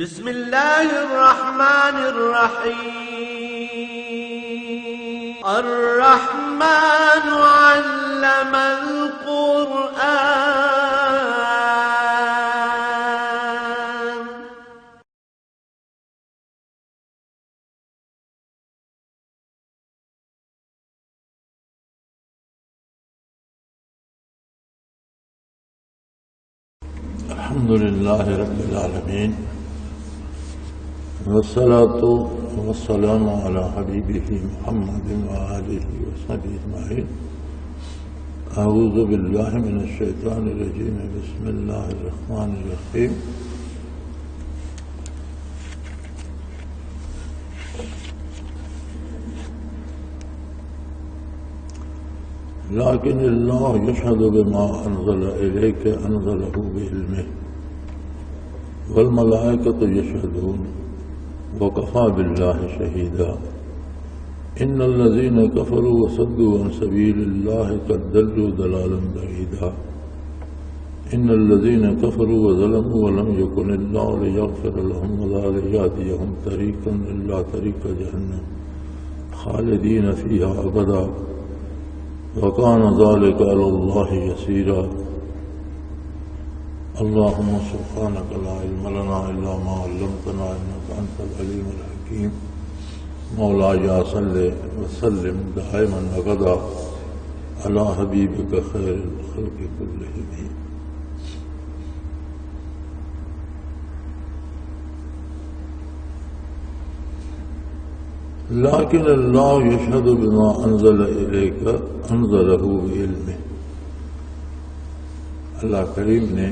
بسم الله الرحمن الرحيم. الرحمن علم القرآن. الحمد لله رب العالمين، والصلاة والسلام على حبيبه محمد وآله وصحبه أجمعين. أعوذ بالله من الشيطان الرجيم. بسم الله الرحمن الرحيم. لكن الله يشهد بما أنزل إليك أنزله بعلمه والملائكة يشهدون وكفى بالله شهيدا. إن الذين كفروا وصدوا عن سبيل الله قد ضلوا ضلالا بعيدا. إن الذين كفروا وظلموا ولم يكن الله ليغفر لهم ولا ليهديهم طريقا إلا طريق جهنم خالدين فيها أبدا وكان ذلك على الله يسيرا. اللهم سبحانك لا علم لنا إلا ما علمتنا إنك أنت العليم الحكيم. مولاي صل وسلم دائما أبدا على حبيبك خير الخلق كلهم. لكن الله يشهد بما أنزل إليك أنزله بعلمه. اللہ کریم نے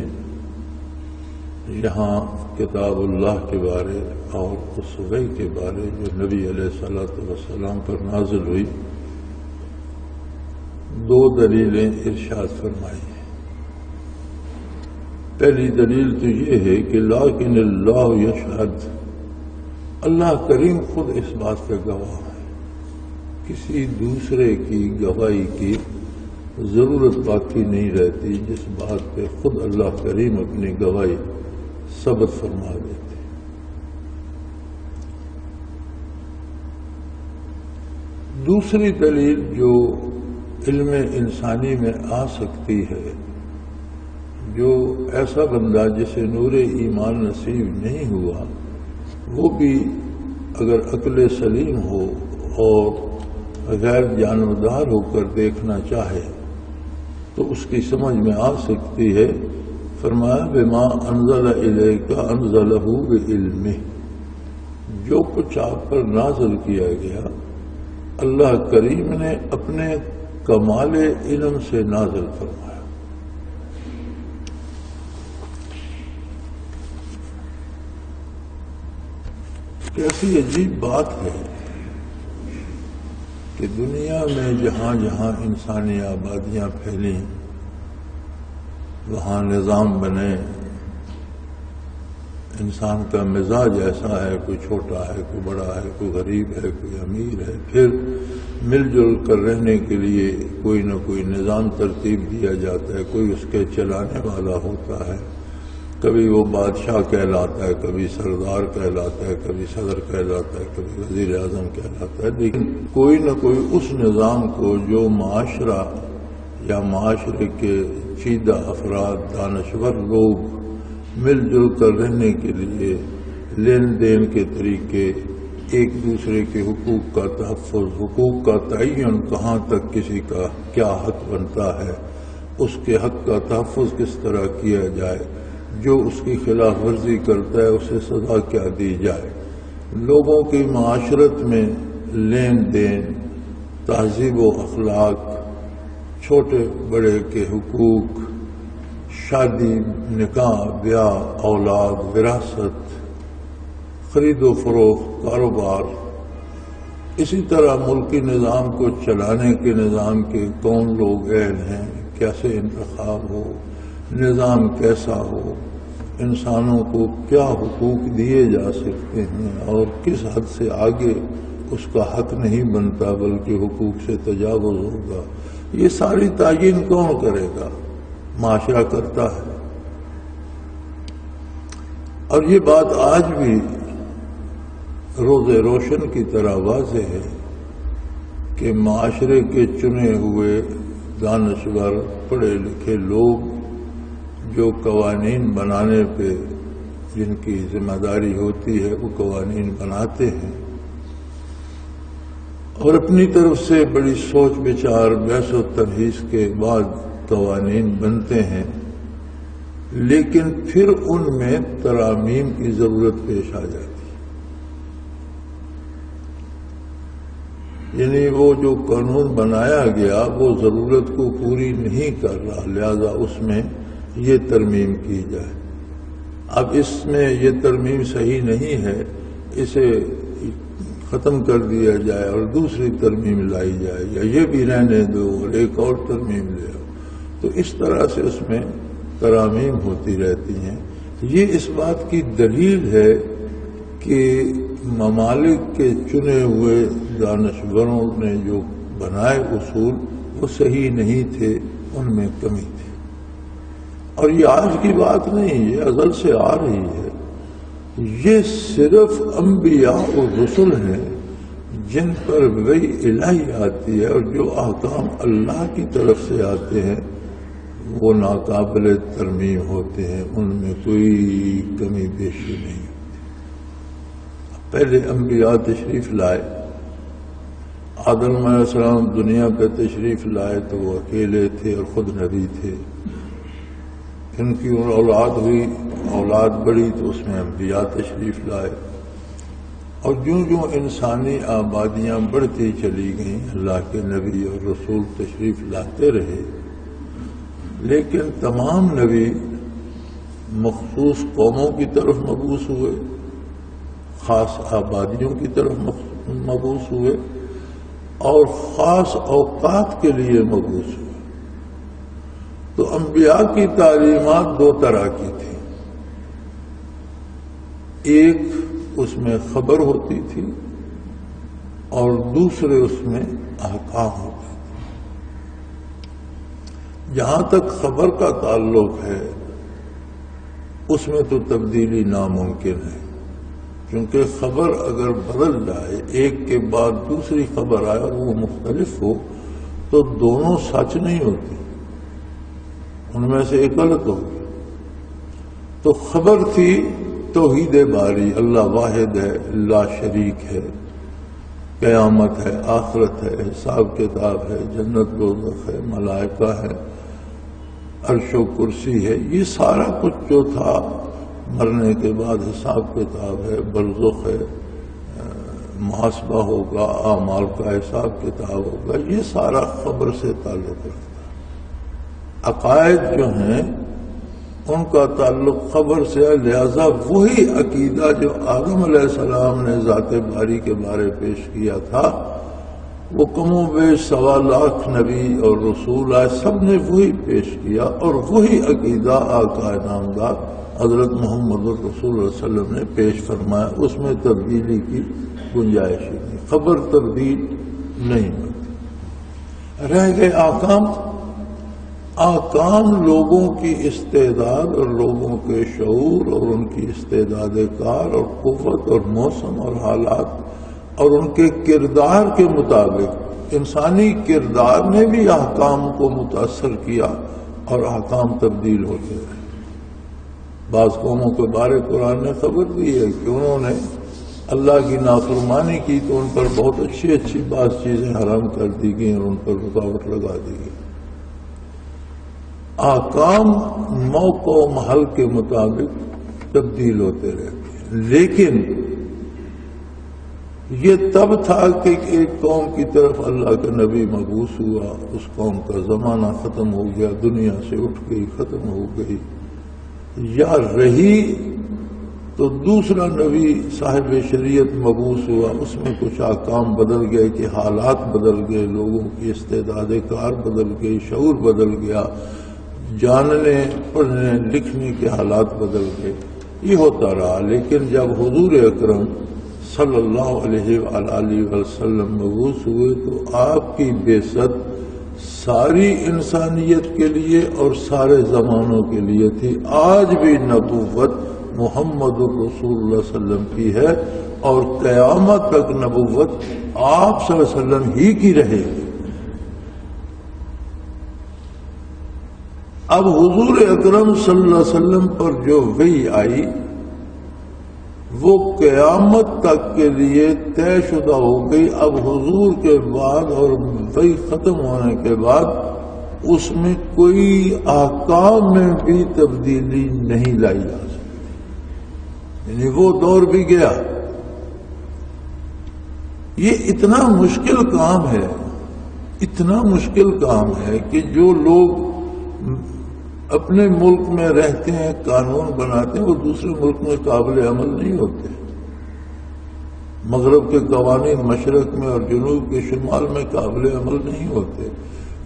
یہاں کتاب اللہ کے بارے اور اس وحی کے بارے جو نبی علیہ الصلوۃ والسلام پر نازل ہوئی دو دلیلیں ارشاد فرمائی ہیں. پہلی دلیل تو یہ ہے کہ لیکن اللہ یشہد، اللہ کریم خود اس بات کا گواہ ہے. کسی دوسرے کی گواہی کی ضرورت باقی نہیں رہتی، جس بات پہ خود اللہ کریم اپنی گواہی ثبت فرما دیتے. دوسری دلیل جو علم انسانی میں آ سکتی ہے، جو ایسا بندہ جسے نور ایمان نصیب نہیں ہوا وہ بھی اگر عقل سلیم ہو اور غیر جانبدار ہو کر دیکھنا چاہے تو اس کی سمجھ میں آ سکتی ہے. فرمایا بما انزل الیک انزلہ بعلمہ، جو کچھ آپ پر نازل کیا گیا اللہ کریم نے اپنے کمال علم سے نازل فرمایا. کیسی عجیب بات ہے کہ دنیا میں جہاں جہاں انسانی آبادیاں پھیلیں وہاں نظام بنے. انسان کا مزاج ایسا ہے، کوئی چھوٹا ہے، کوئی بڑا ہے، کوئی غریب ہے، کوئی امیر ہے، پھر مل جل کر رہنے کے لیے کوئی نہ کوئی نظام ترتیب دیا جاتا ہے، کوئی اس کے چلانے والا ہوتا ہے. کبھی وہ بادشاہ کہلاتا ہے، کبھی سردار کہلاتا ہے، کبھی صدر کہلاتا ہے، کبھی وزیر اعظم کہلاتا ہے. لیکن کوئی نہ کوئی اس نظام کو جو معاشرہ یا معاشرے کے چیدہ افراد، دانشور لوگ مل جل کر رہنے کے لیے لین دین کے طریقے، ایک دوسرے کے حقوق کا تحفظ، حقوق کا تعین، کہاں تک کسی کا کیا حق بنتا ہے، اس کے حق کا تحفظ کس طرح کیا جائے، جو اس کی خلاف ورزی کرتا ہے اسے سزا کیا دی جائے، لوگوں کی معاشرت میں لین دین، تہذیب و اخلاق، چھوٹے بڑے کے حقوق، شادی، نکاح، بیاہ، اولاد، وراثت، خرید و فروخت، کاروبار. اسی طرح ملکی نظام کو چلانے کے نظام کے کون لوگ اہل ہیں، کیسے انتخاب ہو، نظام کیسا ہو، انسانوں کو کیا حقوق دیے جا سکتے ہیں اور کس حد سے آگے اس کا حق نہیں بنتا بلکہ حقوق سے تجاوز ہوگا، یہ ساری تعین کون کرے گا؟ معاشرہ کرتا ہے. اور یہ بات آج بھی روز روشن کی طرح واضح ہے کہ معاشرے کے چنے ہوئے دانشور پڑھے لکھے لوگ جو قوانین بنانے پہ جن کی ذمہ داری ہوتی ہے وہ قوانین بناتے ہیں اور اپنی طرف سے بڑی سوچ بچار بحث و تمہیز کے بعد قوانین بنتے ہیں، لیکن پھر ان میں ترامیم کی ضرورت پیش آ جاتی ہے، یعنی وہ جو قانون بنایا گیا وہ ضرورت کو پوری نہیں کر رہا، لہذا اس میں یہ ترمیم کی جائے۔ اب اس میں یہ ترمیم صحیح نہیں ہے، اسے ختم کر دیا جائے اور دوسری ترمیم لائی جائے، یا یہ بھی رہنے دو اور ایک اور ترمیم لے آؤ، تو اس طرح سے اس میں ترامیم ہوتی رہتی ہیں۔ یہ اس بات کی دلیل ہے کہ ممالک کے چنے ہوئے دانشوروں نے جو بنائے اصول وہ صحیح نہیں تھے، ان میں کمی تھی، اور یہ آج کی بات نہیں، یہ ازل سے آ رہی ہے۔ یہ صرف انبیاء اور رسل ہیں جن پر وحی الہی آتی ہے، اور جو احکام اللہ کی طرف سے آتے ہیں وہ ناقابل ترمیم ہوتے ہیں، ان میں کوئی کمی بیشی نہیں ہوتی۔ پہلے انبیاء تشریف لائے، آدم علیہ السلام دنیا پہ تشریف لائے تو وہ اکیلے تھے اور خود نبی تھے، ان کی اولاد ہوئی، اولاد بڑی تو اس میں انبیاء تشریف لائے، اور جوں جوں انسانی آبادیاں بڑھتی چلی گئیں اللہ کے نبی اور رسول تشریف لاتے رہے، لیکن تمام نبی مخصوص قوموں کی طرف مبعوث ہوئے، خاص آبادیوں کی طرف مبعوث ہوئے، اور خاص اوقات کے لیے مبعوث ہوئے۔ تو انبیاء کی تعلیمات دو طرح کی تھی، ایک اس میں خبر ہوتی تھی اور دوسرے اس میں احکام ہوتے تھے۔ جہاں تک خبر کا تعلق ہے اس میں تو تبدیلی ناممکن ہے، کیونکہ خبر اگر بدل جائے، ایک کے بعد دوسری خبر آئے اور وہ مختلف ہو تو دونوں سچ نہیں ہوتی، ان میں سے ایک غلط ہوگی۔ تو خبر تھی توحید باری، اللہ واحد ہے، لا شریک ہے، قیامت ہے، آخرت ہے، حساب کتاب ہے، جنت دوزخ ہے، ملائکہ ہے، عرش و کرسی ہے، یہ سارا کچھ جو تھا، مرنے کے بعد حساب کتاب ہے، برزخ ہے، محاسبہ ہوگا، اعمال کا حساب کتاب ہوگا، یہ سارا خبر سے تعلق رکھتا ہے۔ عقائد جو ہیں ان کا تعلق خبر سے ہے، لہذا وہی عقیدہ جو آدم علیہ السلام نے ذات باری کے بارے پیش کیا تھا وہ کم و بیش 1.25 لاکھ نبی اور رسول آئے، سب نے وہی پیش کیا، اور وہی عقیدہ آقا نامدار حضرت محمد رسول اللہ علیہ وسلم نے پیش فرمایا، اس میں تبدیلی کی گنجائش ہی نہیں، خبر تبدیل نہیں ہوتی۔ رہ گئے احکام، احکام لوگوں کی استعداد اور لوگوں کے شعور اور ان کی استعداد کار اور قوت اور موسم اور حالات اور ان کے کردار کے مطابق، انسانی کردار نے بھی احکام کو متاثر کیا اور احکام تبدیل ہوتے رہے۔ بعض قوموں کے بارے قرآن نے خبر دی ہے کہ انہوں نے اللہ کی نافرمانی کی تو ان پر بہت اچھی اچھی بعض چیزیں حرام کر دی گئیں اور ان پر رکاوٹ لگا دی گئی۔ احکام موقع و محل کے مطابق تبدیل ہوتے رہتے ہیں، لیکن یہ تب تھا کہ ایک قوم کی طرف اللہ کا نبی مبعوث ہوا، اس قوم کا زمانہ ختم ہو گیا، دنیا سے اٹھ گئی، ختم ہو گئی، یا رہی تو دوسرا نبی صاحب شریعت مبعوث ہوا، اس میں کچھ احکام بدل گئے کہ حالات بدل گئے، لوگوں کی استعداد کار بدل گئی، شعور بدل گیا، جاننے پڑھنے لکھنے کے حالات بدل گئے، یہ ہوتا رہا۔ لیکن جب حضور اکرم صلی اللہ علیہ وآلہ وسلم مبعوث ہوئے تو آپ کی بعثت ساری انسانیت کے لیے اور سارے زمانوں کے لیے تھی۔ آج بھی نبوت محمد الرسول اللہ صلی اللہ علیہ وسلم کی ہے اور قیامت تک نبوت آپ صلی اللہ علیہ وسلم ہی کی رہے گی۔ اب حضور اکرم صلی اللہ علیہ وسلم پر جو وحی آئی وہ قیامت تک کے لیے طے شدہ ہو گئی۔ اب حضور کے بعد اور وحی ختم ہونے کے بعد اس میں کوئی احکام میں بھی تبدیلی نہیں لائی جا سکتی، یعنی وہ دور بھی گیا۔ یہ اتنا مشکل کام ہے، اتنا مشکل کام ہے کہ جو لوگ اپنے ملک میں رہتے ہیں، قانون بناتے ہیں، وہ دوسرے ملک میں قابل عمل نہیں ہوتے۔ مغرب کے قوانین مشرق میں اور جنوب کے شمال میں قابل عمل نہیں ہوتے،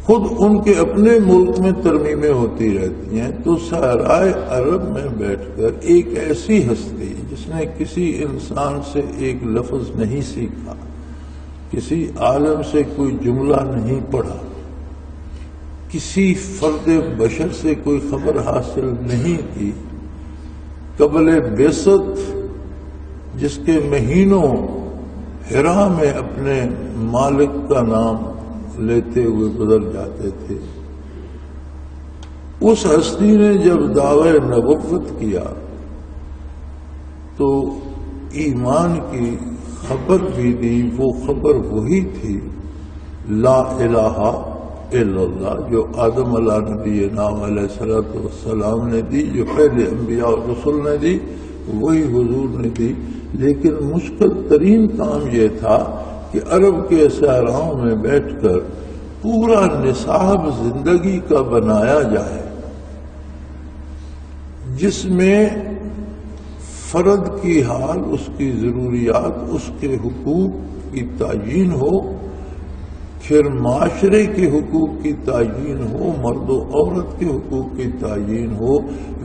خود ان کے اپنے ملک میں ترمیمیں ہوتی رہتی ہیں۔ تو صحرائے عرب میں بیٹھ کر ایک ایسی ہستی جس نے کسی انسان سے ایک لفظ نہیں سیکھا، کسی عالم سے کوئی جملہ نہیں پڑھا، کسی فرد بشر سے کوئی خبر حاصل نہیں کی، قبل بعثت جس کے مہینوں حرا میں اپنے مالک کا نام لیتے ہوئے گزر جاتے تھے، اس ہستی نے جب دعوی نبوت کیا تو ایمان کی خبر بھی دی۔ وہ خبر وہی تھی، لا الہ الا اللہ، جو آدم علیہ نبینا علیہ الصلوۃ والسلام نے دی، جو پہلے انبیاء اور رسول نے دی، وہی حضور نے دی۔ لیکن مشکل ترین کام یہ تھا کہ عرب کے صحراؤں میں بیٹھ کر پورا نصاب زندگی کا بنایا جائے، جس میں فرد کی حال، اس کی ضروریات، اس کے حقوق کی تعیین ہو، پھر معاشرے کے حقوق کی تعیین ہو، مرد و عورت کے حقوق کی تعیین ہو،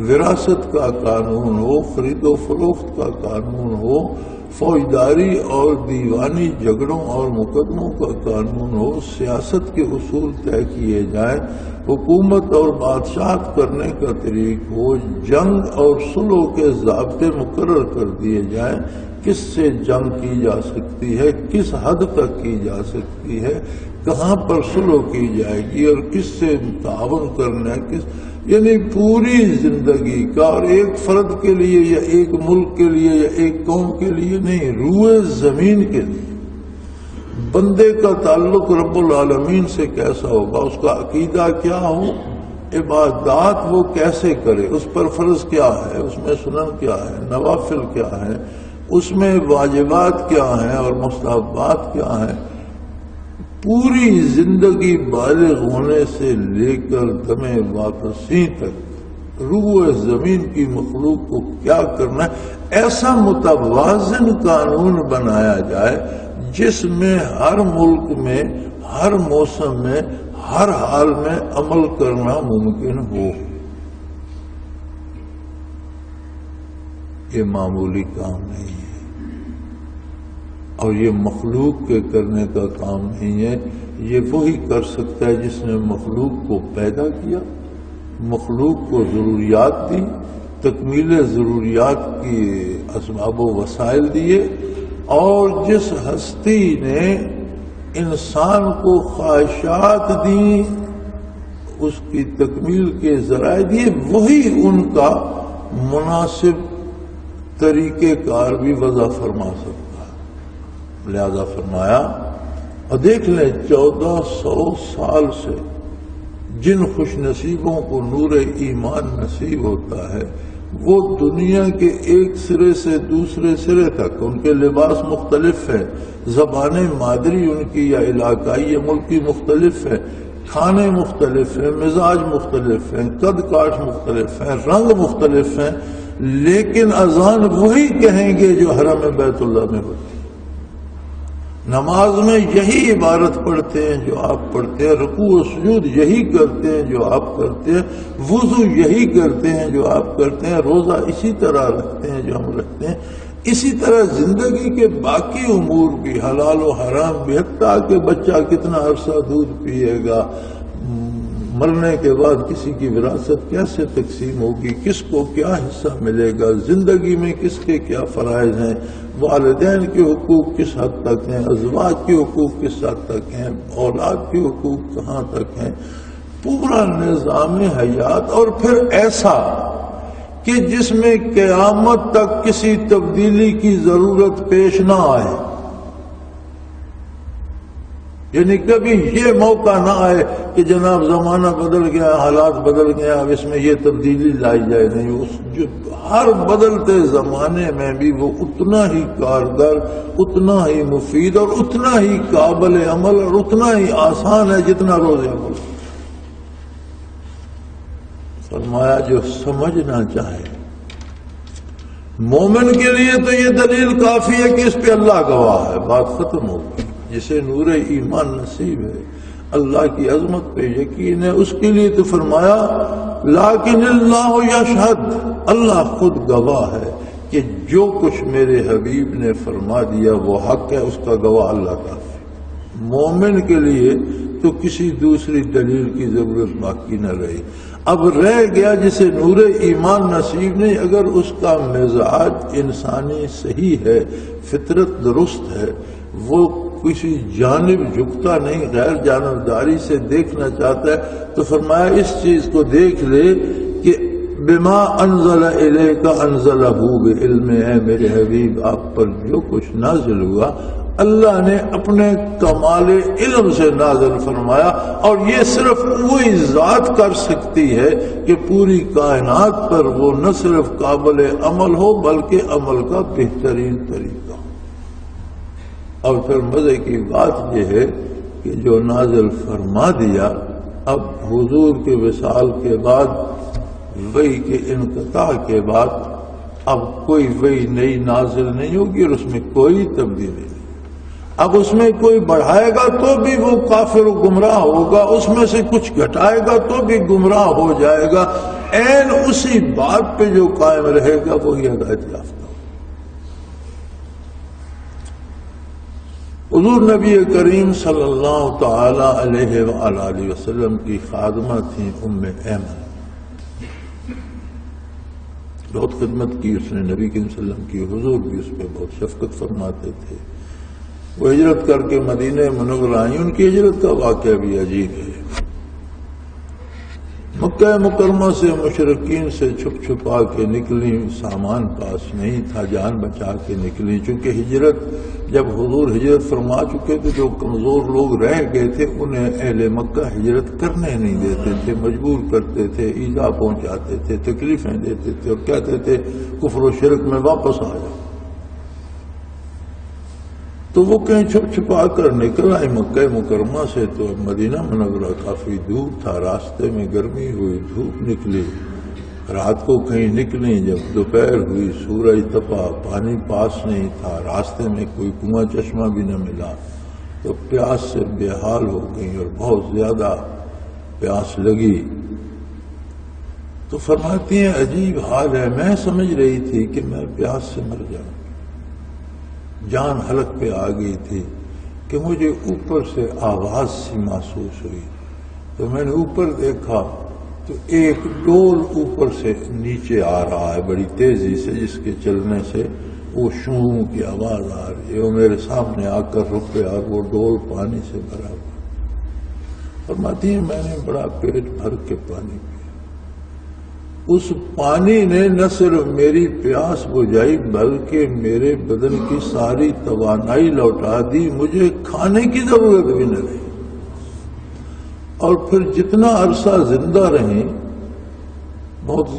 وراثت کا قانون ہو، خرید و فروخت کا قانون ہو، فوجداری اور دیوانی جھگڑوں اور مقدموں کا قانون ہو، سیاست کے اصول طے کیے جائیں، حکومت اور بادشاہت کرنے کا طریق ہو، جنگ اور صلح کے ضابطے مقرر کر دیے جائیں، کس سے جنگ کی جا سکتی ہے، کس حد تک کی جا سکتی ہے، کہاں پر صلح کی جائے گی اور کس سے تعاون کرنا ہے، یعنی پوری زندگی کا، اور ایک فرد کے لیے یا ایک ملک کے لیے یا ایک قوم کے لیے نہیں، روئے زمین کے لیے بندے کا تعلق رب العالمین سے کیسا ہوگا، اس کا عقیدہ کیا ہو، عبادات وہ کیسے کرے، اس پر فرض کیا ہے، اس میں سنن کیا ہے، نوافل کیا ہے، اس میں واجبات کیا ہیں اور مستحبات کیا ہیں، پوری زندگی بالغ ہونے سے لے کر دم واپسی تک روح زمین کی مخلوق کو کیا کرنا ہے، ایسا متوازن قانون بنایا جائے جس میں ہر ملک میں، ہر موسم میں، ہر حال میں عمل کرنا ممکن ہو۔ یہ معمولی کام نہیں ہے اور یہ مخلوق کے کرنے کا کام نہیں ہے، یہ وہی کر سکتا ہے جس نے مخلوق کو پیدا کیا، مخلوق کو ضروریات دی، تکمیل ضروریات کی اسباب و وسائل دیے، اور جس ہستی نے انسان کو خواہشات دی، اس کی تکمیل کے ذرائع دیے، وہی ان کا مناسب طریقہ کار بھی وضع فرما سکتا ہے۔ لہذا فرمایا، اور دیکھ لیں 1400 سال سے جن خوش نصیبوں کو نور ایمان نصیب ہوتا ہے، وہ دنیا کے ایک سرے سے دوسرے سرے تک، ان کے لباس مختلف ہیں، زبانیں مادری ان کی یا علاقائی یا ملکی مختلف ہیں، کھانے مختلف ہیں، مزاج مختلف ہیں، قد کاٹ مختلف ہیں، رنگ مختلف ہیں، لیکن اذان وہی کہیں گے جو حرم بیت اللہ میں ہوتی ہے۔ نماز میں یہی عبارت پڑھتے ہیں جو آپ پڑھتے ہیں، رکوع و سجود یہی کرتے ہیں جو آپ کرتے ہیں، وضو یہی کرتے ہیں جو آپ کرتے ہیں، روزہ اسی طرح رکھتے ہیں جو ہم رکھتے ہیں، اسی طرح زندگی کے باقی امور بھی، حلال و حرام بھی، حتیٰ کہ بچہ کتنا عرصہ دودھ پیے گا، مرنے کے بعد کسی کی وراثت کیسے تقسیم ہوگی، کس کو کیا حصہ ملے گا، زندگی میں کس کے کیا فرائض ہیں، والدین کے حقوق کس حد تک ہیں، ازواج کے حقوق کس حد تک ہیں، اولاد کے حقوق کہاں تک ہیں، پورا نظام حیات، اور پھر ایسا کہ جس میں قیامت تک کسی تبدیلی کی ضرورت پیش نہ آئے، یعنی کبھی یہ موقع نہ آئے کہ جناب زمانہ بدل گیا، حالات بدل گیا، اب اس میں یہ تبدیلی لائی جائے، نہیں، اس جو ہر بدلتے زمانے میں بھی وہ اتنا ہی کارگر، اتنا ہی مفید اور اتنا ہی قابل عمل اور اتنا ہی آسان ہے جتنا روز عمل۔ فرمایا جو سمجھنا چاہے، مومن کے لیے تو یہ دلیل کافی ہے کہ اس پہ اللہ گواہ ہے، بات ختم ہو گئی۔ جسے نور ایمان نصیب ہے، اللہ کی عظمت پہ یقین ہے، اس کے لیے تو فرمایا لیکن اللہ یشہد، اللہ خود گواہ ہے کہ جو کچھ میرے حبیب نے فرما دیا وہ حق ہے، اس کا گواہ اللہ کافی۔ مومن کے لیے تو کسی دوسری دلیل کی ضرورت باقی نہ رہی۔ اب رہ گیا جسے نور ایمان نصیب نہیں، اگر اس کا مزاج انسانی صحیح ہے، فطرت درست ہے، وہ کسی جانب جھکتا نہیں، غیر جانبداری سے دیکھنا چاہتا ہے، تو فرمایا اس چیز کو دیکھ لے کہ بما انزل الیک انزلہ بعلم، ہے میرے حبیب آپ پر جو کچھ نازل ہوا اللہ نے اپنے کمال علم سے نازل فرمایا، اور یہ صرف وہی ذات کر سکتی ہے کہ پوری کائنات پر وہ نہ صرف قابل عمل ہو بلکہ عمل کا بہترین طریقہ۔ اور پھر مزے کی بات یہ ہے کہ جو نازل فرما دیا، اب حضور کے وصال کے بعد، وحی کے انقطاع کے بعد، اب کوئی وحی نئی نازل نہیں ہوگی اور اس میں کوئی تبدیلی نہیں۔ اب اس میں کوئی بڑھائے گا تو بھی وہ کافر و گمراہ ہوگا، اس میں سے کچھ گھٹائے گا تو بھی گمراہ ہو جائے گا، عین اسی بات پہ جو قائم رہے گا وہی ہدایت یافتہ۔ حضور نبی کریم صلی اللہ تعالی علیہ وآلہ وسلم کی خادمہ تھیں ام ایمن، بہت خدمت کی اس نے نبی کریم صلی اللہ علیہ وسلم کی، حضور بھی اس پہ بہت شفقت فرماتے تھے۔ وہ ہجرت کر کے مدینہ منورہ آئیں، ان کی ہجرت کا واقعہ بھی عجیب ہے۔ مکہ مکرمہ سے مشرکین سے چھپ چھپا کے نکلی، سامان پاس نہیں تھا، جان بچا کے نکلی، چونکہ ہجرت جب حضور ہجرت فرما چکے تھے، جو کمزور لوگ رہ گئے تھے انہیں اہل مکہ ہجرت کرنے نہیں دیتے تھے، مجبور کرتے تھے، ایذا پہنچاتے تھے، تکلیفیں دیتے تھے اور کہتے تھے کفر و شرک میں واپس آ جاؤ۔ تو وہ کہیں چھپ چھپا کر نکل آئے مکہ مکرمہ سے، تو مدینہ منورہ کافی دور تھا، راستے میں گرمی ہوئی، دھوپ نکلی، رات کو کہیں نکلی، جب دوپہر ہوئی سورج تپا، پانی پاس نہیں تھا، راستے میں کوئی کنواں چشمہ بھی نہ ملا، تو پیاس سے بے حال ہو گئی اور بہت زیادہ پیاس لگی۔ تو فرماتی ہیں عجیب حال ہے، میں سمجھ رہی تھی کہ میں پیاس سے مر جاؤں، جان حلق پہ آ گئی تھی کہ مجھے اوپر سے آواز سی محسوس ہوئی، تو میں نے اوپر دیکھا تو ایک ڈول اوپر سے نیچے آ رہا ہے بڑی تیزی سے، جس کے چلنے سے وہ شوں کی آواز آ رہی ہے، وہ میرے سامنے آ کر رکے اور وہ ڈول پانی سے بھرا ہوا۔ فرماتی ہے میں نے بڑا پیٹ بھر کے پانی پیا، اس پانی نے نہ صرف میری پیاس بجھائی بلکہ میرے بدن کی ساری توانائی لوٹا دی، مجھے کھانے کی ضرورت بھی نہ رہی۔ اور پھر جتنا عرصہ زندہ رہیں، بہت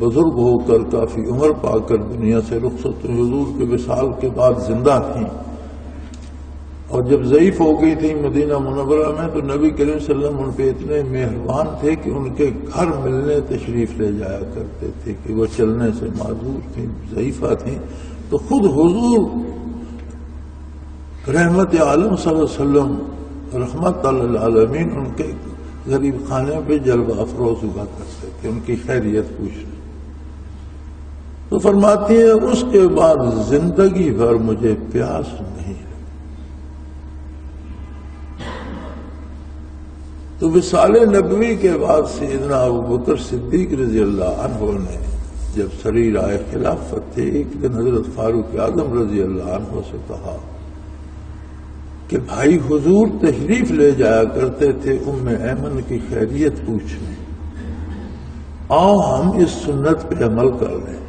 بزرگ ہو کر کافی عمر پا کر دنیا سے رخصت ہوئی، حضور کے وصال کے بعد زندہ تھیں، اور جب ضعیف ہو گئی تھی مدینہ منورہ میں، تو نبی کریم صلی اللہ علیہ وسلم ان پہ اتنے مہربان تھے کہ ان کے گھر ملنے تشریف لے جایا کرتے تھے، کہ وہ چلنے سے معذور تھیں، ضعیفہ تھیں، تو خود حضور رحمت عالم صلی اللہ علیہ وسلم رحمت للعالمین ان کے غریب خانے پہ جلوہ افروز ہوا کرتے تھے، ان کی خیریت پوچھنے۔ تو فرماتی ہے اس کے بعد زندگی بھر مجھے پیاس نہیں۔ تو وصال نبوی کے بعد سیدنا ابوبکر صدیق رضی اللہ عنہ نے جب سریرائے خلافت تھے، ایک دن حضرت فاروق اعظم رضی اللہ عنہ سے کہا کہ بھائی حضور تشریف لے جایا کرتے تھے ام ایمن کی خیریت پوچھنے، آؤ ہم اس سنت پہ عمل کر لیں۔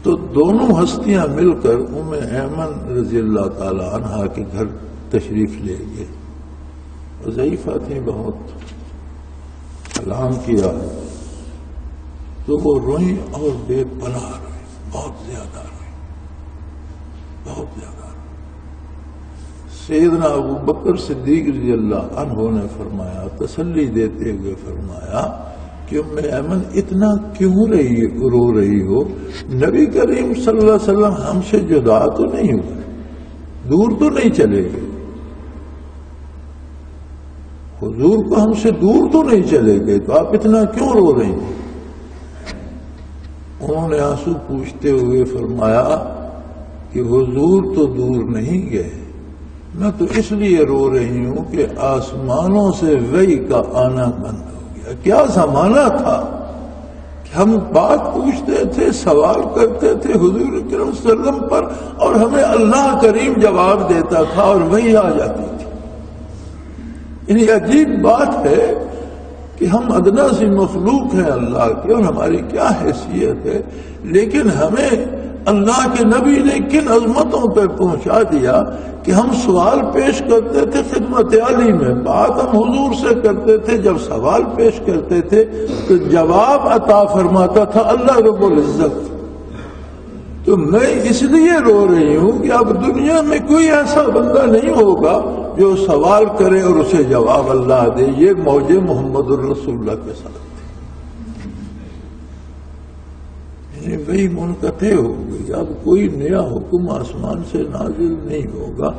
تو دونوں ہستیاں مل کر ام ایمن رضی اللہ تعالی عنہا کے گھر تشریف لے گئے۔ ضعیفہ تھیں بہت، سلام کیا تو وہ روئیں اور بے پناہ روئیں، بہت زیادہ روئیں، بہت زیادہ روئیں۔ سیدنا ابوبکر صدیق رضی اللہ عنہ نے فرمایا، تسلی دیتے ہوئے فرمایا کہ ام ایمن اتنا کیوں رو رہی ہو؟ نبی کریم صلی اللہ علیہ وسلم ہم سے جدا تو نہیں ہوئے، دور تو نہیں چلے گئے، حضور کو ہم سے دور تو نہیں چلے گئے، تو آپ اتنا کیوں رو رہی ہیں؟ انہوں نے آنسو پوچھتے ہوئے فرمایا کہ حضور تو دور نہیں گئے، میں تو اس لیے رو رہی ہوں کہ آسمانوں سے وحی کا آنا بند ہو گیا۔ کیا زمانہ تھا کہ ہم بات پوچھتے تھے، سوال کرتے تھے حضور اکرم صلی اللہ علیہ وسلم پر، اور ہمیں اللہ کریم جواب دیتا تھا اور وحی آ جاتی تھی۔ یعنی عجیب بات ہے کہ ہم ادنا سی مخلوق ہیں اللہ کے، اور ہماری کیا حیثیت ہے، لیکن ہمیں اللہ کے نبی نے کن عظمتوں پہ پہنچا دیا کہ ہم سوال پیش کرتے تھے خدمت علی میں، بات ہم حضور سے کرتے تھے، جب سوال پیش کرتے تھے تو جواب عطا فرماتا تھا اللہ رب العزت۔ تو میں اس لیے رو رہی ہوں کہ اب دنیا میں کوئی ایسا بندہ نہیں ہوگا جو سوال کرے اور اسے جواب اللہ دے۔ یہ موج محمد الرسول اللہ کے ساتھ تھی، وہی منقطع ہو گئی، اب کوئی نیا حکم آسمان سے نازل نہیں ہوگا،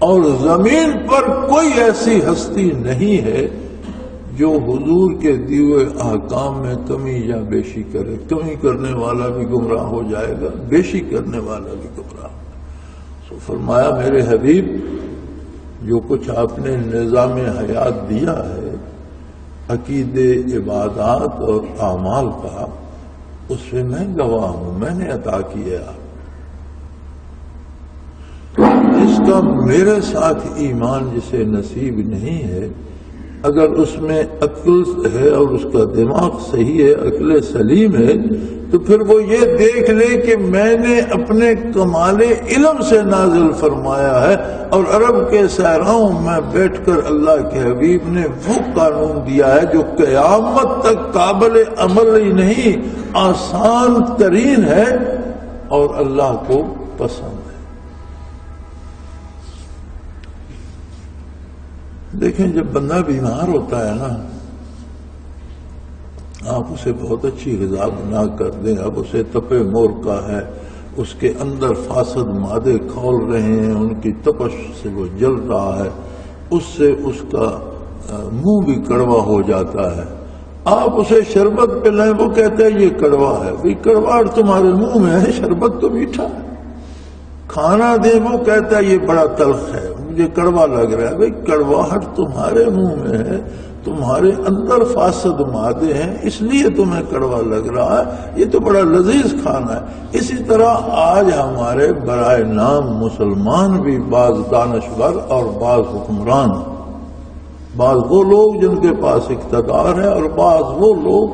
اور زمین پر کوئی ایسی ہستی نہیں ہے جو حضور کے دیے احکام میں کمی یا بیشی کرے۔ کمی کرنے والا بھی گمراہ ہو جائے گا، بیشی کرنے والا بھی گمراہ ہو۔ سو فرمایا میرے حبیب، جو کچھ آپ نے نظام حیات دیا ہے عقیدے، عبادات اور اعمال کا، اس سے میں گواہ ہوں، میں نے عطا کیا۔ اس کا میرے ساتھ ایمان جسے نصیب نہیں ہے، اگر اس میں عقل ہے اور اس کا دماغ صحیح ہے، عقل سلیم ہے، تو پھر وہ یہ دیکھ لے کہ میں نے اپنے کمال علم سے نازل فرمایا ہے، اور عرب کے صحراؤں میں بیٹھ کر اللہ کے حبیب نے وہ قانون دیا ہے جو قیامت تک قابل عمل ہی نہیں، آسان ترین ہے اور اللہ کو پسند ہے۔ دیکھیں، جب بندہ بیمار ہوتا ہے نا، آپ اسے بہت اچھی غذا بنا کر دیں، اب اسے تپے مور کا ہے، اس کے اندر فاسد مادے کھول رہے ہیں، ان کی تپش سے وہ جل رہا ہے، اس سے اس کا منہ بھی کڑوا ہو جاتا ہے۔ آپ اسے شربت پلائیں، وہ کہتا ہے یہ کڑوا ہے۔ بھئی کڑواہٹ تمہارے منہ میں ہے، شربت تو میٹھا ہے۔ کھانا دیں، وہ کہتا ہے یہ بڑا تلخ ہے، مجھے کڑوا لگ رہا ہے۔ بھئی کڑواہٹ تمہارے منہ میں ہے، تمہارے اندر فاسد مادے ہیں، اس لیے تمہیں کڑوا لگ رہا ہے، یہ تو بڑا لذیذ کھانا ہے۔ اسی طرح آج ہمارے برائے نام مسلمان بھی بعض دانشور اور بعض حکمران، بعض وہ لوگ جن کے پاس اقتدار ہے اور بعض وہ لوگ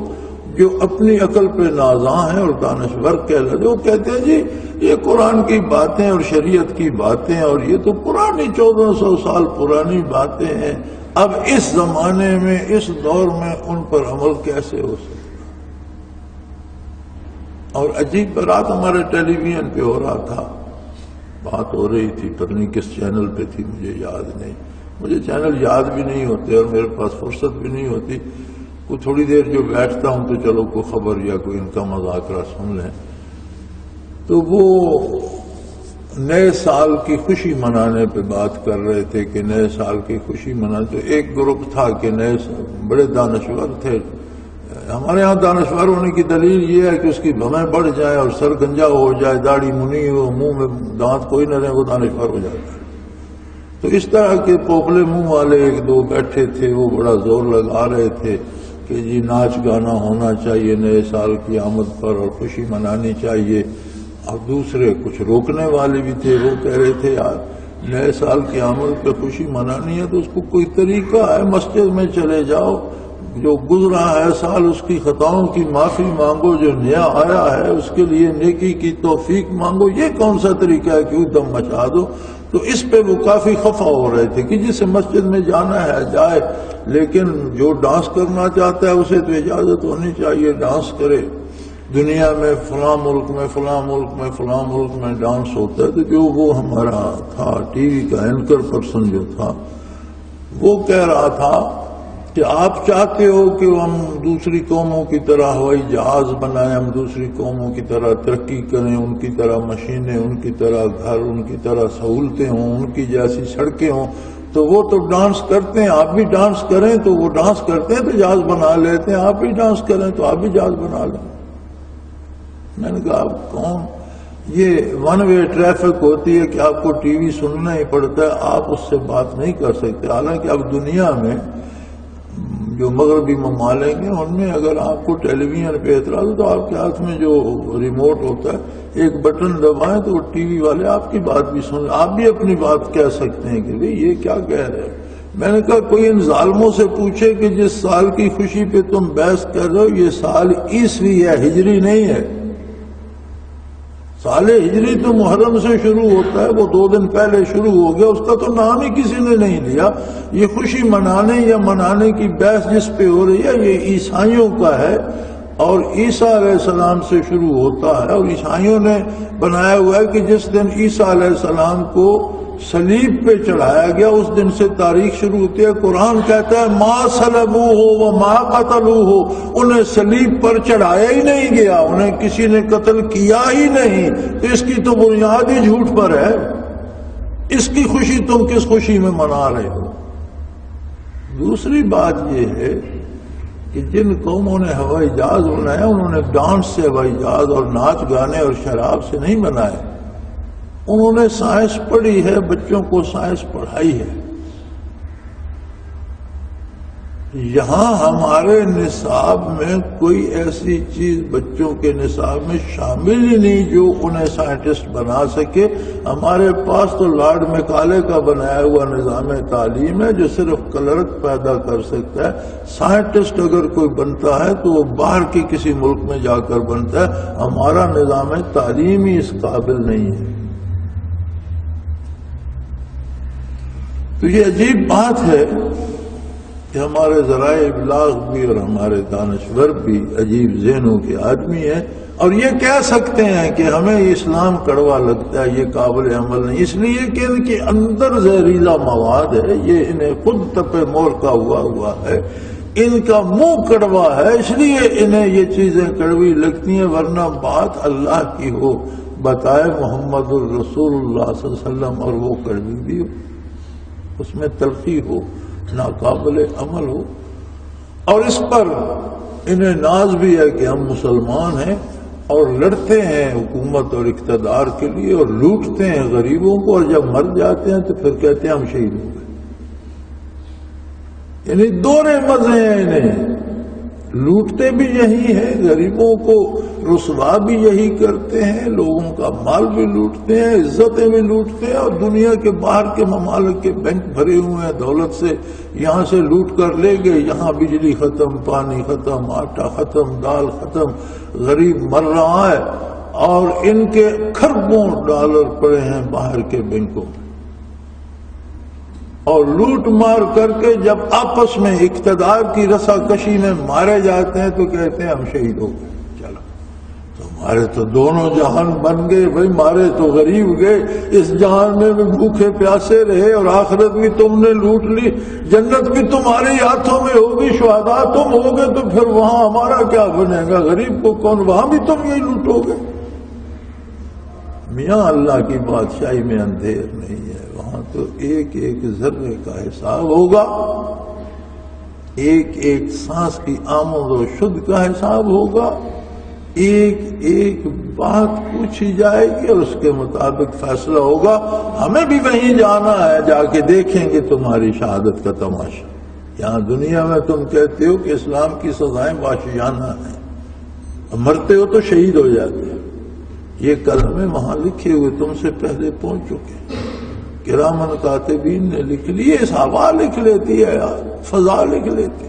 جو اپنی عقل پہ نازاں ہیں اور دانشور کہلاتے، وہ کہتے ہیں جی یہ قرآن کی باتیں اور شریعت کی باتیں، اور یہ تو پرانی 1400 سال پرانی باتیں ہیں، اب اس زمانے میں اس دور میں ان پر عمل کیسے ہو سکتا؟ اور عجیب بات ہمارے ٹیلی ویژن پہ ہو رہا تھا، بات ہو رہی تھی، پتہ نہیں کس چینل پہ تھی، مجھے یاد نہیں، مجھے چینل یاد بھی نہیں ہوتے اور میرے پاس فرصت بھی نہیں ہوتی، کوئی تھوڑی دیر جو بیٹھتا ہوں تو چلو کوئی خبر یا کوئی ان کا مذاکرہ سن لیں۔ تو وہ نئے سال کی خوشی منانے پہ بات کر رہے تھے کہ نئے سال کی خوشی منانے، تو ایک گروپ تھا کہ بڑے دانشور تھے۔ ہمارے ہاں دانشور ہونے کی دلیل یہ ہے کہ اس کی بھویں بڑھ جائیں اور سر گنجا ہو جائے، داڑھی منی ہو، منہ میں دانت کوئی نہ رہے، وہ دانشور ہو جاتا ہے۔ تو اس طرح کے پوپلے منہ والے ایک دو بیٹھے تھے، وہ بڑا زور لگا رہے تھے کہ جی ناچ گانا ہونا چاہیے نئے سال کی آمد پر اور خوشی منانی چاہیے. اور دوسرے کچھ روکنے والے بھی تھے، وہ کہہ رہے تھے یار نئے سال کی آمد پہ خوشی منانی ہے تو اس کو کوئی طریقہ ہے، مسجد میں چلے جاؤ، جو گزرا ہے سال اس کی خطاؤں کی معافی مانگو، جو نیا آیا ہے اس کے لیے نیکی کی توفیق مانگو. یہ کون سا طریقہ ہے کہ دم مچا دو؟ تو اس پہ وہ کافی خفا ہو رہے تھے کہ جسے مسجد میں جانا ہے جائے، لیکن جو ڈانس کرنا چاہتا ہے اسے تو اجازت ہونی چاہیے ڈانس کرے. دنیا میں فلاں ملک میں فلاں ملک میں فلاں ملک میں ڈانس ہوتا ہے. تو جو وہ ہمارا تھا ٹی وی کا اینکر پرسن جو تھا وہ کہہ رہا تھا کہ آپ چاہتے ہو کہ ہم دوسری قوموں کی طرح ہوائی جہاز بنائیں، ہم دوسری قوموں کی طرح ترقی کریں، ان کی طرح مشینیں، ان کی طرح گھر، ان کی طرح سہولتیں ہوں، ان کی جیسی سڑکیں ہوں. تو وہ تو ڈانس کرتے ہیں، آپ بھی ڈانس کریں. تو وہ ڈانس کرتے ہیں تو جہاز بنا لیتے ہیں، آپ بھی ڈانس کریں تو آپ بھی جہاز بنا لیں. میں نے کہا آپ کون؟ یہ ون وے ٹریفک ہوتی ہے کہ آپ کو ٹی وی سننا ہی پڑتا ہے، آپ اس سے بات نہیں کر سکتے. حالانکہ اب دنیا میں جو مغربی ممالک ہیں ان میں اگر آپ کو ٹیلی ویژن پہ اعتراض ہو تو آپ کے ہاتھ میں جو ریموٹ ہوتا ہے ایک بٹن دبائیں تو وہ ٹی وی والے آپ کی بات بھی سن، آپ بھی اپنی بات کہہ سکتے ہیں کہ بھئی یہ کیا کہہ رہے ہیں. میں نے کہا کوئی ان ظالموں سے پوچھے کہ جس سال کی خوشی پہ تم بحث کر رہے ہو یہ سال عیسوی ہے، ہجری نہیں ہے. سال ہجری تو محرم سے شروع ہوتا ہے، وہ 2 دن پہلے شروع ہو گیا، اس کا تو نام ہی کسی نے نہیں لیا. یہ خوشی منانے یا منانے کی بحث جس پہ ہو رہی ہے یہ عیسائیوں کا ہے اور عیسیٰ علیہ السلام سے شروع ہوتا ہے. اور عیسائیوں نے بنایا ہوا ہے کہ جس دن عیسیٰ علیہ السلام کو صلیب پہ چڑھایا گیا اس دن سے تاریخ شروع ہوتی ہے. قرآن کہتا ہے ما صلبوہ وما قتلوہ، انہیں صلیب پر چڑھایا ہی نہیں گیا، انہیں کسی نے قتل کیا ہی نہیں. تو اس کی تو بنیاد ہی جھوٹ پر ہے. اس کی خوشی تم کس خوشی میں منا رہے ہو؟ دوسری بات یہ ہے کہ جن قوموں نے ہوائی جہاز بنایا انہوں نے ڈانس سے ہوائی جہاز اور ناچ گانے اور شراب سے نہیں بنائے. انہوں نے سائنس پڑھی ہے، بچوں کو سائنس پڑھائی ہے. یہاں ہمارے نصاب میں کوئی ایسی چیز بچوں کے نصاب میں شامل ہی نہیں جو انہیں سائنٹسٹ بنا سکے. ہمارے پاس تو لارڈ میکالے کا بنایا ہوا نظام تعلیم ہے جو صرف کلرک پیدا کر سکتا ہے. سائنٹسٹ اگر کوئی بنتا ہے تو وہ باہر کے کسی ملک میں جا کر بنتا ہے. ہمارا نظام تعلیم ہی اس قابل نہیں ہے. تو یہ عجیب بات ہے کہ ہمارے ذرائع ابلاغ بھی اور ہمارے دانشور بھی عجیب ذہنوں کے آدمی ہیں اور یہ کہہ سکتے ہیں کہ ہمیں اسلام کڑوا لگتا ہے، یہ قابل عمل نہیں، اس لیے کہ ان کے اندر زہریلا مواد ہے، یہ انہیں خود تپے مور کا ہوا ہے، ان کا منہ کڑوا ہے اس لیے انہیں یہ چیزیں کڑوی لگتی ہیں. ورنہ بات اللہ کی ہو، بتائے محمد الرسول اللہ صلی اللہ علیہ وسلم اور وہ کڑوی بھی ہو، اس میں تلخی ہو، ناقابل عمل ہو. اور اس پر انہیں ناز بھی ہے کہ ہم مسلمان ہیں اور لڑتے ہیں حکومت اور اقتدار کے لیے اور لوٹتے ہیں غریبوں کو، اور جب مر جاتے ہیں تو پھر کہتے ہیں ہم شہید ہو گئے. یعنی دورے مزے ہیں انہیں. لوٹتے بھی یہی ہیں، غریبوں کو رسوا بھی یہی کرتے ہیں، لوگوں کا مال بھی لوٹتے ہیں، عزتیں بھی لوٹتے ہیں، اور دنیا کے باہر کے ممالک کے بینک بھرے ہوئے ہیں دولت سے. یہاں سے لوٹ کر لے گئے، یہاں بجلی ختم، پانی ختم، آٹا ختم، دال ختم، غریب مر رہا ہے اور ان کے کھربوں ڈالر پڑے ہیں باہر کے بینکوں میں. اور لوٹ مار کر کے جب آپس میں اقتدار کی رسا کشی میں مارے جاتے ہیں تو کہتے ہیں ہم شہید ہو گئے. چلو تمہارے تو دونوں جہان بن گئے بھائی، مارے تو غریب گئے، اس جہان میں بھی بھوکے پیاسے رہے اور آخرت بھی تم نے لوٹ لی، جنت بھی تمہارے ہاتھوں میں ہوگی، شہداء تم ہوگے، تو پھر وہاں ہمارا کیا بنے گا؟ غریب کو کون، وہاں بھی تم یہی لوٹو گے. میاں اللہ کی بادشاہی میں اندھیر نہیں ہے، وہاں تو ایک ایک ذرے کا حساب ہوگا، ایک ایک سانس کی آمد و شد کا حساب ہوگا، ایک ایک بات پوچھی جائے گی اور اس کے مطابق فیصلہ ہوگا. ہمیں بھی وہیں جانا ہے، جا کے دیکھیں گے تمہاری شہادت کا تماشا. یہاں دنیا میں تم کہتے ہو کہ اسلام کی سزائیں وحشیانہ ہیں، مرتے ہو تو شہید ہو جاتے ہیں. یہ کلمے وہاں لکھے ہوئے تم سے پہلے پہنچ چکے. کرامن کاتبین نے لکھ لیے، ہوا لکھ لیتی ہے یار، فضا لکھ لیتی.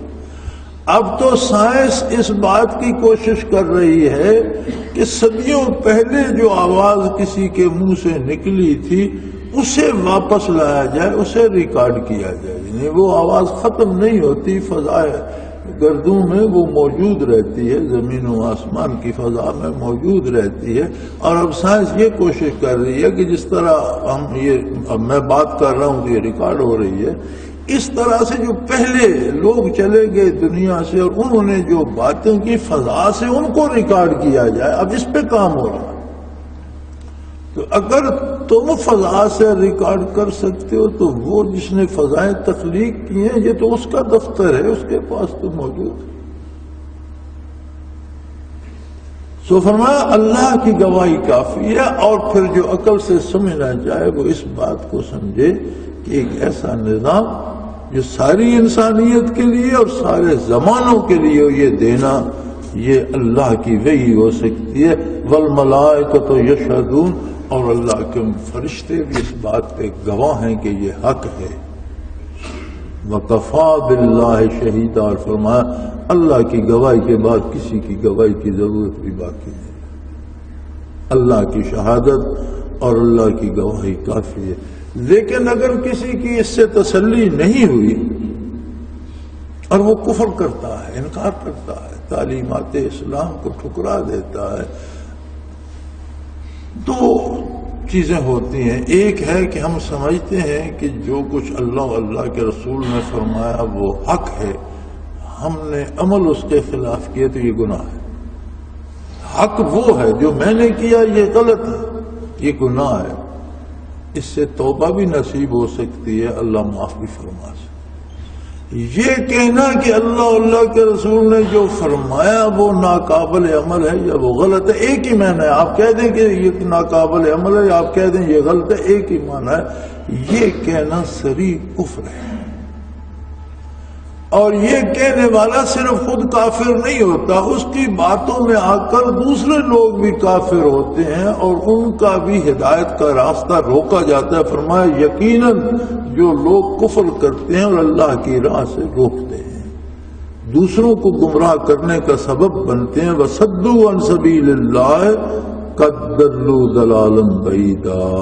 اب تو سائنس اس بات کی کوشش کر رہی ہے کہ صدیوں پہلے جو آواز کسی کے منہ سے نکلی تھی اسے واپس لایا جائے، اسے ریکارڈ کیا جائے. یعنی وہ آواز ختم نہیں ہوتی، فضائے گردوں میں وہ موجود رہتی ہے، زمین و آسمان کی فضا میں موجود رہتی ہے. اور اب سائنس یہ کوشش کر رہی ہے کہ جس طرح اب میں بات کر رہا ہوں تو یہ ریکارڈ ہو رہی ہے، اس طرح سے جو پہلے لوگ چلے گئے دنیا سے اور انہوں نے جو باتیں کی فضا سے ان کو ریکارڈ کیا جائے. اب اس پہ کام ہو رہا ہے. تو اگر تم فضا سے ریکارڈ کر سکتے ہو تو وہ جس نے فضائیں تخلیق کی ہیں یہ تو اس کا دفتر ہے، اس کے پاس تو موجود ہے. سو فرمایا اللہ کی گواہی کافی ہے. اور پھر جو عقل سے سمجھنا چاہے وہ اس بات کو سمجھے کہ ایک ایسا نظام جو ساری انسانیت کے لیے اور سارے زمانوں کے لیے یہ دینا، یہ اللہ کی وحی ہو سکتی ہے. والملائکۃ یشہدون، اور اللہ کے فرشتے بھی اس بات پہ گواہ ہیں کہ یہ حق ہے. وکفا باللہ شہیدا، اور فرمایا اللہ کی گواہی کے بعد کسی کی گواہی کی ضرورت بھی باقی نہیں. اللہ کی شہادت اور اللہ کی گواہی کافی ہے. لیکن اگر کسی کی اس سے تسلی نہیں ہوئی اور وہ کفر کرتا ہے، انکار کرتا ہے، تعلیمات اسلام کو ٹھکرا دیتا ہے، دو چیزیں ہوتی ہیں. ایک ہے کہ ہم سمجھتے ہیں کہ جو کچھ اللہ و اللہ کے رسول نے فرمایا وہ حق ہے، ہم نے عمل اس کے خلاف کیے تو یہ گناہ ہے. حق وہ ہے، جو میں نے کیا یہ غلط ہے، یہ گناہ ہے. اس سے توبہ بھی نصیب ہو سکتی ہے، اللہ معاف بھی فرما سکتا. یہ کہنا کہ اللہ اللہ کے رسول نے جو فرمایا وہ ناقابل عمل ہے یا وہ غلط ہے، ایک ہی معنی ہے. آپ کہہ دیں کہ یہ ناقابل عمل ہے یا آپ کہہ دیں یہ غلط ہے، ایک ہی معنی ہے. یہ کہنا صریح کفر ہے. اور یہ کہنے والا صرف خود کافر نہیں ہوتا، اس کی باتوں میں آ کر دوسرے لوگ بھی کافر ہوتے ہیں اور ان کا بھی ہدایت کا راستہ روکا جاتا ہے. فرمایا یقیناً جو لوگ کفر کرتے ہیں اور اللہ کی راہ سے روکتے ہیں، دوسروں کو گمراہ کرنے کا سبب بنتے ہیں، وَصَدُّوا عَن سَبِيلِ اللَّهِ قَدْ ضَلُّوا ضَلَالًا بَعِيدًا،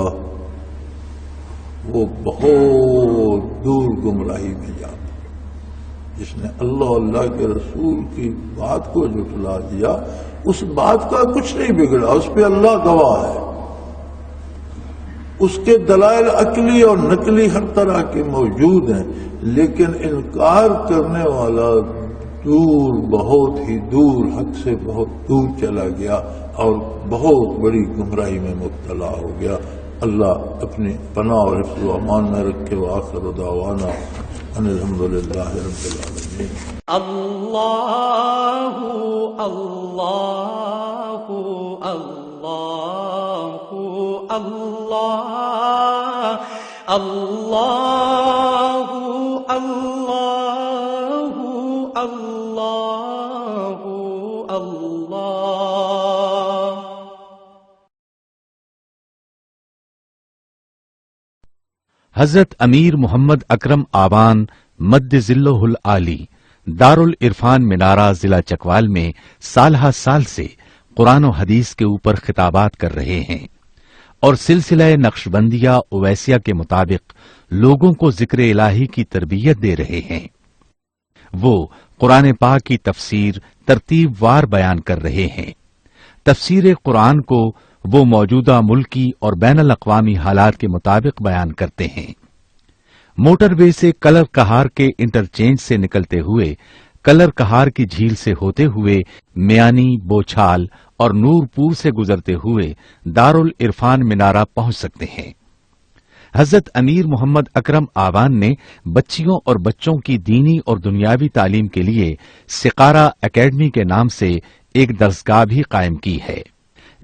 وہ بہت دور گمراہی میں جاتے. جس نے اللہ اللہ کے رسول کی بات کو جھٹلا دیا اس بات کا کچھ نہیں بگڑا، اس پہ اللہ گواہ ہے. اس کے دلائل عقلی اور نقلی ہر طرح کے موجود ہیں، لیکن انکار کرنے والا دور، بہت ہی دور، حق سے بہت دور چلا گیا اور بہت بڑی گمراہی میں مبتلا ہو گیا. اللہ اپنی پناہ اور حفظ و امان میں رکھے. وآخر دعوانا ان الحمدللہ رب العالمین. اللہ اللہ اللہ اللہ اللہ اللہ اللہ اللہ. حضرت امیر محمد اکرم آوان مد ذلہ العالی دارالعرفان منارہ ضلع چکوال میں سالہ سال سے قرآن و حدیث کے اوپر خطابات کر رہے ہیں اور سلسلہ نقشبندیہ اویسیہ کے مطابق لوگوں کو ذکر الہی کی تربیت دے رہے ہیں. وہ قرآن پاک کی تفسیر ترتیب وار بیان کر رہے ہیں. تفسیر قرآن کو وہ موجودہ ملکی اور بین الاقوامی حالات کے مطابق بیان کرتے ہیں. موٹر وے سے کلر کہار کے انٹرچینج سے نکلتے ہوئے کلر کہار کی جھیل سے ہوتے ہوئے میانی، بوچھال اور نور پور سے گزرتے ہوئے دارالعرفان منارہ پہنچ سکتے ہیں. حضرت امیر محمد اکرم آوان نے بچیوں اور بچوں کی دینی اور دنیاوی تعلیم کے لیے سقارہ اکیڈمی کے نام سے ایک درسگاہ بھی قائم کی ہے،